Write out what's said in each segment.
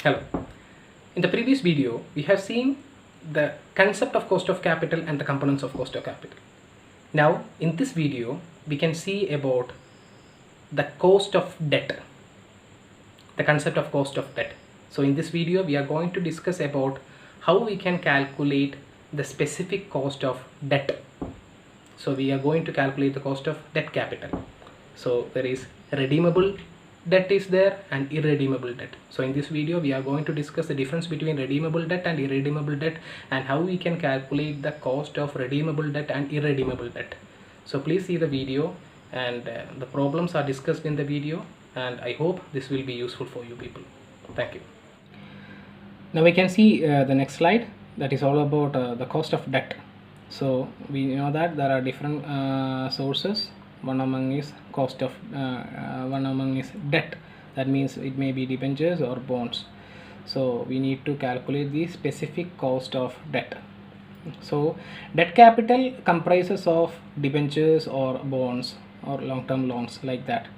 Hello. In the previous video, we have seen the concept of cost of capital and the components of cost of capital. Now, in this video, we can see about the cost of debt, the concept of cost of debt. So in this video, we are going to discuss about how we can calculate the specific cost of debt. So we are going to calculate the cost of debt capital. So there is redeemable debt is there and irredeemable debt. So in this video we are going to discuss the difference between redeemable debt and irredeemable debt and how we can calculate the cost of redeemable debt and irredeemable debt. So please see the video, and the problems are discussed in the video, and I hope this will be useful for you people. Thank you. Now we can see the next slide, that is all about the cost of debt. So we know that there are different sources. One among is debt. That means it may be debentures or bonds. So we need to calculate the specific cost of debt. So debt capital comprises of debentures or bonds or long-term loans, like that.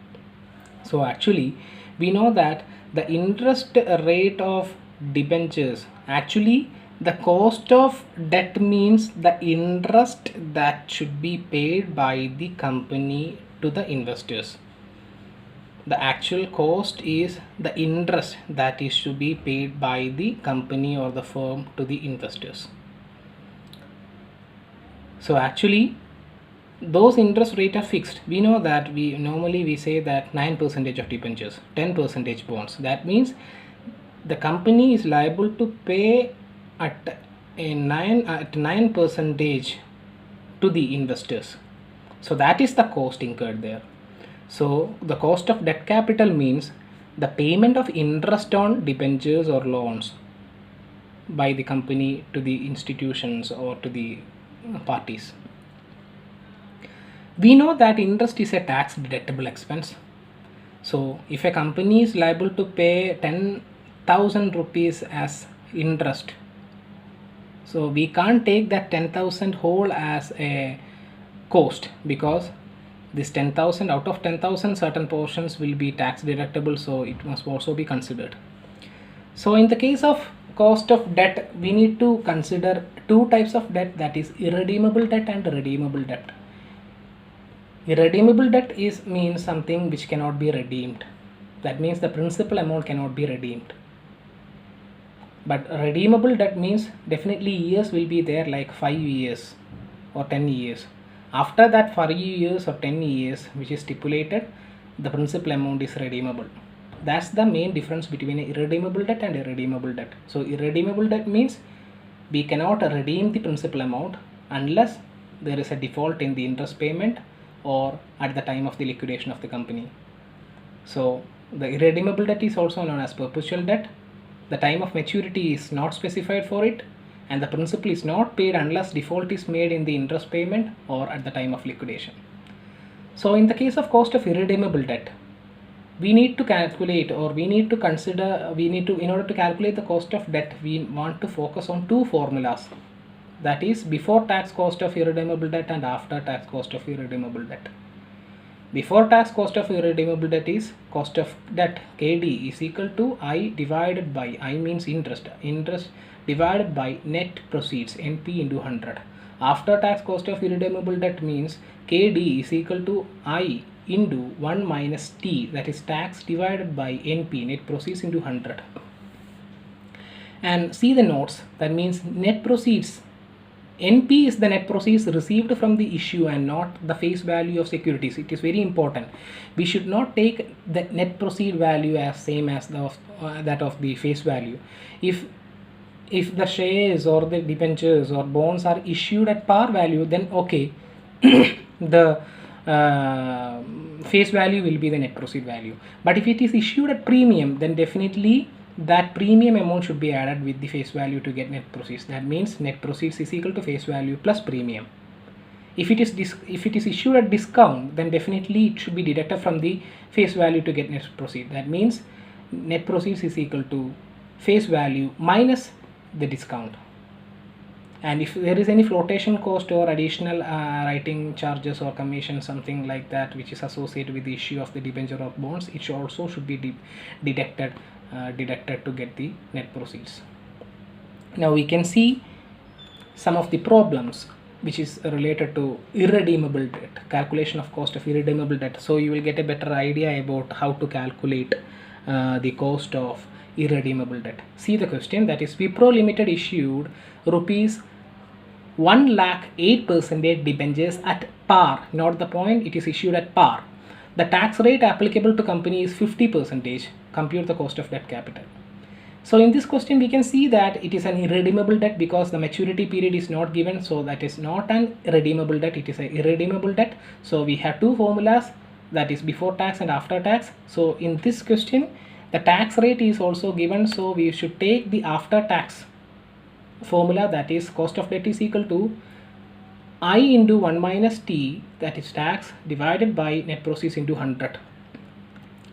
So actually we know that the interest rate of debentures, actually the cost of debt means the interest that should be paid by the company to the investors. The actual cost is the interest that is to be paid by the company or the firm to the investors. So actually those interest rate are fixed. We know that we normally say that 9% of debentures, 10% bonds. That means the company is liable to pay at 9% to the investors. So that is the cost incurred there. So the cost of debt capital means the payment of interest on debentures or loans by the company to the institutions or to the parties. We know that interest is a tax deductible expense. So if a company is liable to pay 10,000 rupees as interest, so we can't take that 10,000 whole as a cost, because this 10,000, out of 10,000 certain portions will be tax deductible, so it must also be considered. So in the case of cost of debt, we need to consider two types of debt, that is irredeemable debt and redeemable debt. Irredeemable debt means something which cannot be redeemed. That means the principal amount cannot be redeemed. But redeemable debt means definitely years will be there, like 5 years or 10 years. After that 5 years or 10 years which is stipulated, the principal amount is redeemable. That's the main difference between irredeemable debt and irredeemable debt. So irredeemable debt means we cannot redeem the principal amount unless there is a default in the interest payment or at the time of the liquidation of the company. So the irredeemable debt is also known as perpetual debt. The time of maturity is not specified for it, and the principal is not paid unless default is made in the interest payment or at the time of liquidation. So in the case of cost of irredeemable debt, we need to calculate, or we need to consider, in order to calculate the cost of debt, we want to focus on two formulas. That is before tax cost of irredeemable debt and after tax cost of irredeemable debt. Before tax cost of irredeemable debt is cost of debt, KD, is equal to I divided by, I means interest divided by net proceeds, NP into 100. After tax cost of irredeemable debt means KD is equal to I into 1 minus T, that is tax, divided by NP, net proceeds, into 100. And see the notes, that means net proceeds, NP is the net proceeds received from the issue and not the face value of securities. It is very important. We should not take the net proceed value as same as that of the face value. If the shares or the debentures or bonds are issued at par value, then okay, the face value will be the net proceed value. But if it is issued at premium, then definitely that premium amount should be added with the face value to get net proceeds. That means net proceeds is equal to face value plus premium. If it is issued at discount, then definitely it should be deducted from the face value to get net proceeds. That means net proceeds is equal to face value minus the discount. And if there is any flotation cost or additional writing charges or commission, something like that, which is associated with the issue of the debenture of bonds, it also should be deducted deducted to get the net proceeds. Now we can see some of the problems which is related to irredeemable debt, calculation of cost of irredeemable debt. So you will get a better idea about how to calculate the cost of irredeemable debt. See the question, that is Wipro Limited issued rupees 1 lakh 8% debentures at par. Not the point, it is issued at par. The tax rate applicable to company is 50%. Compute the cost of debt capital. So in this question we can see that it is an irredeemable debt because the maturity period is not given, so that is not an redeemable debt, it is an irredeemable debt. So we have two formulas, that is before tax and after tax. So in this question the tax rate is also given, so we should take the after tax formula, that is cost of debt is equal to I into 1 minus T, that is tax, divided by net proceeds into 100.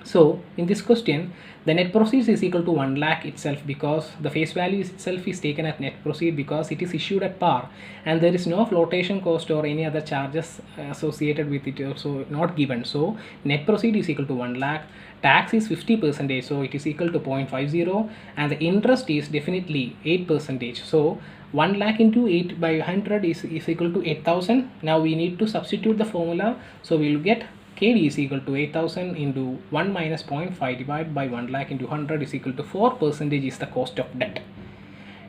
So in this question the net proceeds is equal to 1 lakh itself, because the face value itself is taken at net proceed because it is issued at par and there is no flotation cost or any other charges associated with it also not given. So net proceed is equal to 1 lakh, tax is 50%, so it is equal to 0.50, and the interest is definitely 8%. So 1 lakh into 8 by 100 is equal to 8,000. Now we need to substitute the formula, so we will get KD is equal to 8,000 into 1 minus 0.5 divided by 1 lakh into 100 is equal to 4% is the cost of debt.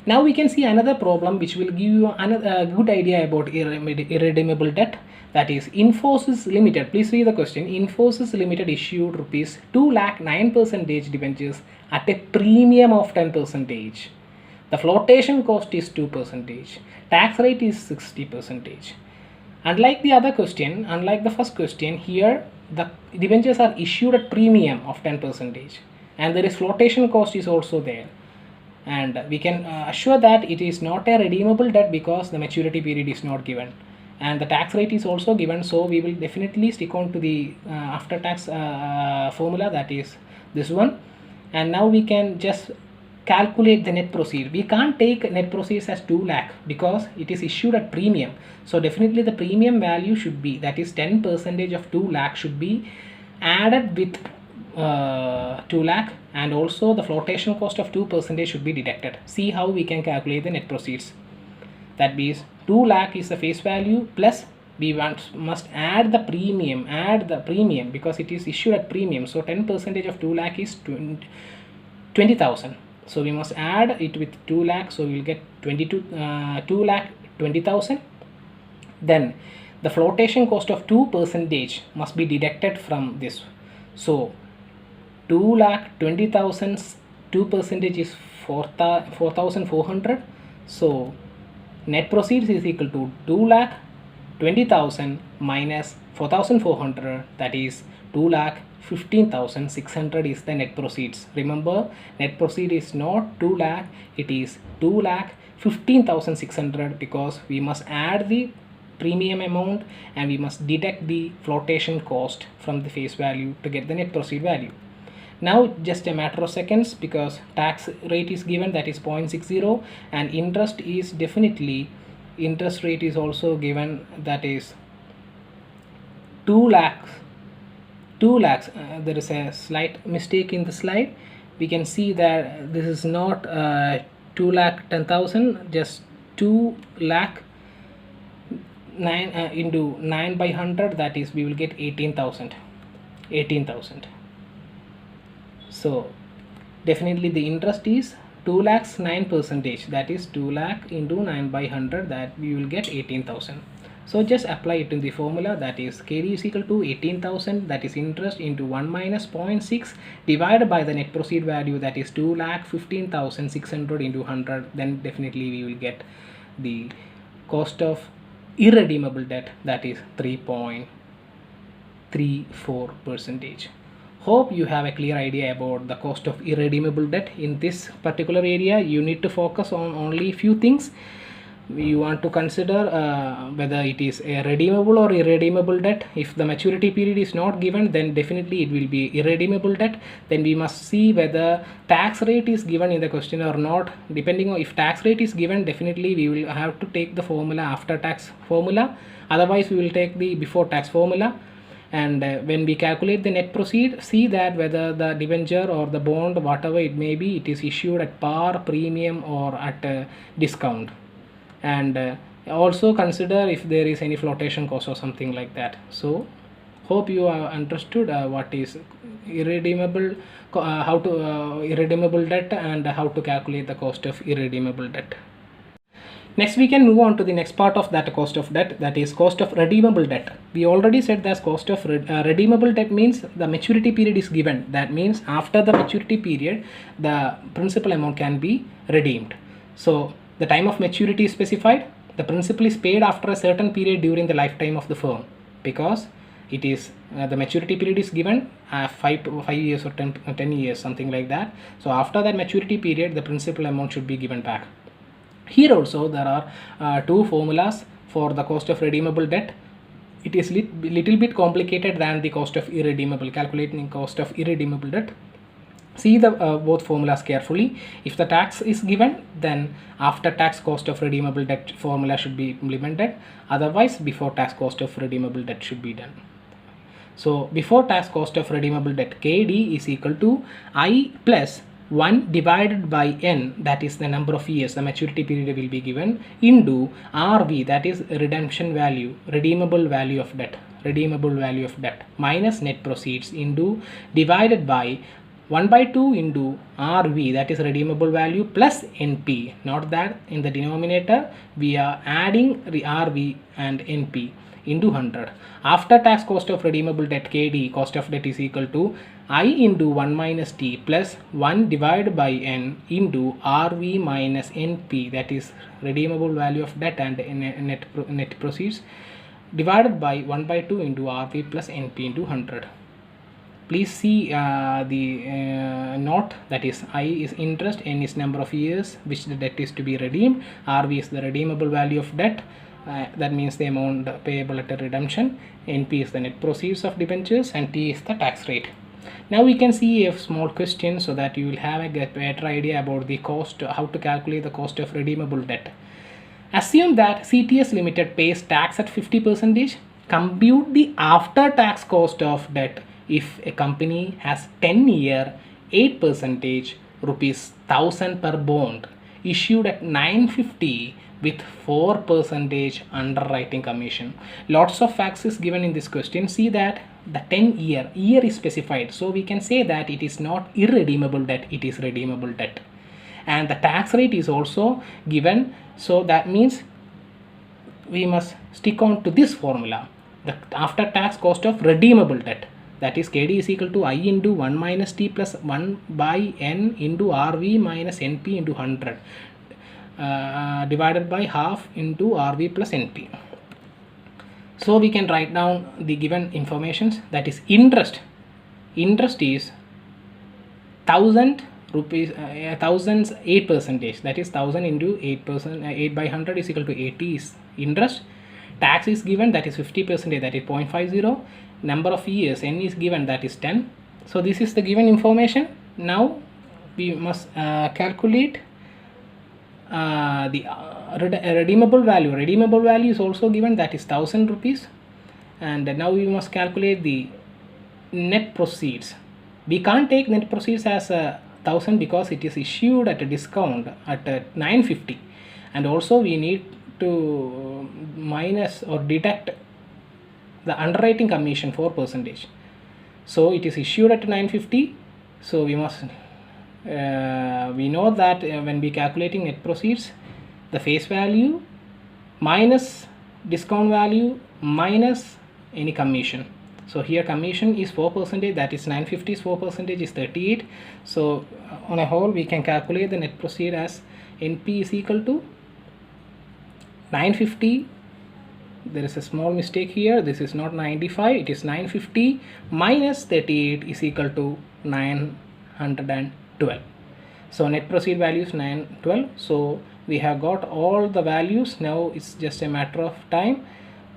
Now we can see another problem which will give you another good idea about irredeemable debt, that is Infosys Limited. Please read the question. Infosys Limited issued rupees 2 lakh 9% debentures at a premium of 10%. The flotation cost is 2%. Tax rate is 60%. Unlike the other question, unlike the first question, here the debentures are issued at premium of 10% and there is flotation cost is also there, and we can assure that it is not a redeemable debt because the maturity period is not given and the tax rate is also given. So we will definitely stick on to the after tax formula, that is this one. And now we can just calculate the net proceed. We can't take net proceeds as 2 lakh because it is issued at premium. So definitely the premium value should be, that is 10% of 2 lakh should be added with 2 lakh, and also the flotation cost of 2% should be deducted. See how we can calculate the net proceeds. That means 2 lakh is the face value plus we must add the premium because it is issued at premium. So 10% of 2 lakh is 20,000. So we must add it with 2 lakh, so we will get 2 lakh 20,000. Then the flotation cost of 2% must be deducted from this. So 2 lakh 20,000 2% is 4,400. So net proceeds is equal to 2 lakh 20,000 minus 4,400, that is 2 lakh 15,600 is the net proceeds. Remember, net proceed is not 2 lakh, it is 2 lakh 15,600 because we must add the premium amount and we must deduct the flotation cost from the face value to get the net proceed value. Now just a matter of seconds, because tax rate is given, that is 0.60, and interest is definitely, interest rate is also given, that is 2 lakhs. There is a slight mistake in the slide. We can see that this is not 2 lakh 10,000, just 2 lakh 9 into 9 by 100, that is we will get 18,000. So definitely the interest is 2 lakhs 9%, that is 2 lakh into 9 by 100, that we will get 18,000. So just apply it in the formula, that is KD is equal to 18,000, that is interest into 1 minus 0.6 divided by the net proceed value, that is 2 lakh 15,600 into 100. Then definitely we will get the cost of irredeemable debt, that is 3.34%. Hope you have a clear idea about the cost of irredeemable debt. In this particular area you need to focus on only few things. You want to consider whether it is a redeemable or irredeemable debt. If the maturity period is not given, then definitely it will be irredeemable debt. Then we must see whether tax rate is given in the question or not. Depending on if tax rate is given, definitely we will have to take the formula after tax formula, otherwise we will take the before tax formula. And when we calculate the net proceed, see that whether the debenture or the bond, whatever it may be, it is issued at par, premium, or at a discount. And also consider if there is any flotation cost or something like that. So hope you have understood what is irredeemable, how to irredeemable debt, and how to calculate the cost of irredeemable debt. Next, we can move on to the next part of that cost of debt, that is cost of redeemable debt. We already said that cost of redeemable debt means the maturity period is given. That means after the maturity period, the principal amount can be redeemed. So the time of maturity is specified. The principal is paid after a certain period during the lifetime of the firm, because it is the maturity period is given 5 years or 10 years, something like that. So after that maturity period, the principal amount should be given back. Here also there are two formulas for the cost of redeemable debt. It is little bit complicated than the cost of irredeemable, calculating cost of irredeemable debt. See the both formulas carefully. If the tax is given, then after tax cost of redeemable debt formula should be implemented. Otherwise, before tax cost of redeemable debt should be done. So before tax cost of redeemable debt, KD is equal to I plus 1 divided by n, that is the number of years the maturity period will be given, into RV, that is redemption value, redeemable value of debt, minus net proceeds, into divided by 1 by 2 into RV, that is redeemable value, plus NP. Note that in the denominator we are adding the RV and NP into 100. After tax cost of redeemable debt, KD, cost of debt, is equal to I into 1 minus T plus 1 divided by N into RV minus NP, that is redeemable value of debt and net proceeds, divided by 1 by 2 into RV plus NP into 100. Please see the note, that is I is interest, N is number of years which the debt is to be redeemed, RV is the redeemable value of debt, that means the amount payable at a redemption, NP is the net proceeds of debentures, and T is the tax rate. Now we can see a small question so that you will have a better idea about the cost, how to calculate the cost of redeemable debt. Assume that CTS Limited pays tax at 50%. Compute the after tax cost of debt if a company has 10-year 8% rupees 1000 per bond issued at 950 with 4% underwriting commission. Lots of facts is given in this question. See that the 10-year is specified, so we can say that it is not irredeemable debt, it is redeemable debt. And the tax rate is also given, so that means we must stick on to this formula, the after tax cost of redeemable debt, that is KD is equal to I into 1 minus T plus 1 by N into RV minus NP into 100. Divided by half into RV plus NP. So we can write down the given informations, that is interest is 1000 rupees, 1000's 8%, that is 1000 into 8%, 8 by 100 is equal to 80 is interest. Tax is given, that is 50%, that is 0.50. Number of years, N is given, that is 10. So this is the given information. Now we must calculate the redeemable value. Redeemable value is also given, that is 1000 rupees. And now we must calculate the net proceeds. We can't take net proceeds as 1000 because it is issued at a discount at 950, and also we need to minus or deduct the underwriting commission 4%. So it is issued at 950, so we must we know that when we calculating net proceeds, the face value minus discount value minus any commission. So here commission is 4%, that is 950 is 4% is 38. So on a whole we can calculate the net proceed as NP is equal to 950. There is a small mistake here, this is not 95, it is 950 minus 38 is equal to 912. So net proceed value is 912. So we have got all the values. Now it's just a matter of time.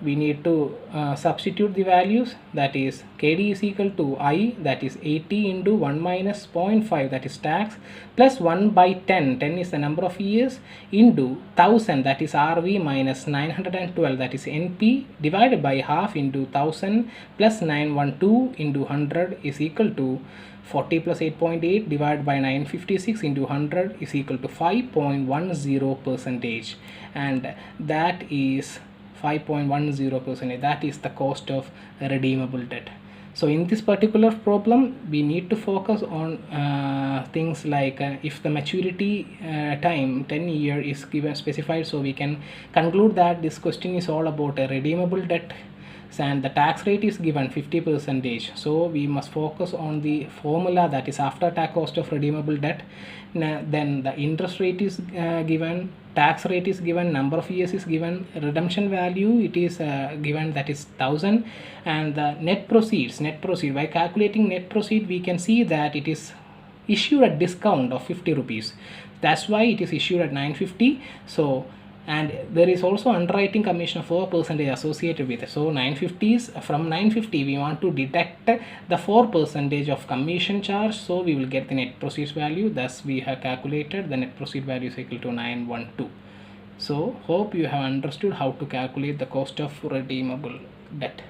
we need to substitute the values, that is KD is equal to I, that is 80 into 1 minus 0.5, that is tax, plus 1 by 10, 10 is the number of years, into 1000, that is RV, minus 912, that is NP, divided by half into 1000 plus 912 into 100 is equal to 40 plus 8.8 divided by 956 into 100 is equal to 5.10 percentage, and that is 5.10 percent. That is the cost of redeemable debt. So in this particular problem, we need to focus on things like if the maturity time 10 year is given specified, so we can conclude that this question is all about a redeemable debt, and the tax rate is given 50 percentage. So we must focus on the formula, that is after tax cost of redeemable debt. Then the interest rate is given, tax rate is given, number of years is given, redemption value it is given, that is 1000, and the net proceeds, by calculating net proceed we can see that it is issued at discount of 50 rupees. That's why it is issued at 950. So, and there is also underwriting commission of 4% associated with it. So 950 is, from 950 we want to deduct the 4% of commission charge, so we will get the net proceeds value. Thus we have calculated the net proceed value is equal to 912. So hope you have understood how to calculate the cost of redeemable debt.